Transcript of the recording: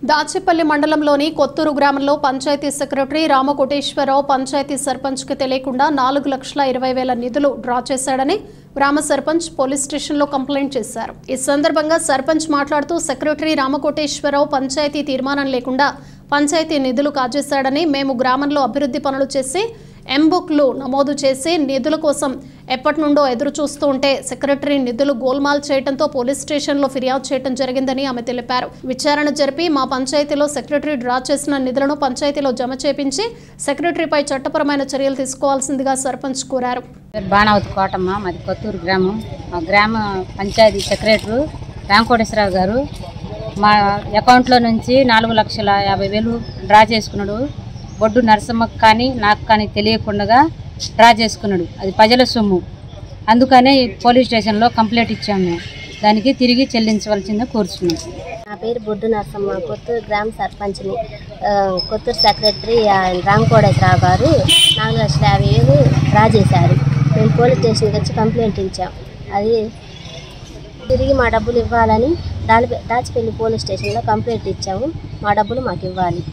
దాచేపల్లి మండలంలోని కొత్తూరు గ్రామంలో పంచాయతీ సెక్రటరీ రామకోటేశ్వరరావు పంచాయతీ సర్పంచ్కి తెలియకుండా 4,20,000 నిధులు డ్రా చేశాడని గ్రామ సర్పంచ్ పోలీస్ స్టేషన్లో కంప్లైంట్ చేశారు. ఈ సందర్భంగా సర్పంచ్ మాట్లాడుతూ సెక్రటరీ రామకోటేశ్వరరావు పంచాయతీ తీర్మానం లేకుండా పంచాయతీ నిధులు కాజేశాడని, మేము గ్రామంలో అభివృద్ధి పనులు చేసి ఎంబుక్లు నమోదు చేసి నిధుల కోసం ఎప్పటి నుండో ఎదురు చూస్తూ ఉంటే సెక్రటరీ నిధులు గోల్మాల్ చేయడంతో పోలీస్ స్టేషన్లో ఫిర్యాదు చేయడం జరిగిందని ఆమె తెలిపారు. విచారణ జరిపి మా పంచాయతీలో సెక్రటరీ డ్రా చేసిన నిధులను పంచాయతీలో జమ చేపించి సెక్రటరీపై చట్టపరమైన చర్యలు తీసుకోవాల్సిందిగా సర్పంచ్ కోరారు. బాణావతి కోటమ్మ, మాది కొత్తూరు గ్రామం. మా గ్రామ పంచాయతీ సెక్రటరీ రామకోటేశ్వరరావు గారు మా అకౌంట్లో నుంచి 4,50,000 డ్రా చేసుకున్నాడు. బొడ్డు నరసమ్మకు కానీ నాకు కానీ తెలియకుండా డ్రా చేసుకున్నాడు. అది ప్రజల సొమ్ము. అందుకనే పోలీస్ స్టేషన్లో కంప్లైంట్ ఇచ్చాము. దానికి తిరిగి చెల్లించవలసిందే కోరుచున్నాం. నా పేరు బొడ్డు నరసమ్మ, కొత్తూరు గ్రామ సర్పంచ్ని. కొత్తూరు సెక్రటరీ రామకోటేశ్వరరావు గారు 4,50,000 డ్రా చేశారు. మేము పోలీస్ స్టేషన్కి వచ్చి కంప్లైంట్ ఇచ్చాం. అది తిరిగి మా డబ్బులు ఇవ్వాలని దాచిపల్లి పోలీస్ స్టేషన్లో కంప్లైంట్ ఇచ్చాము. మా డబ్బులు మాకు ఇవ్వాలి.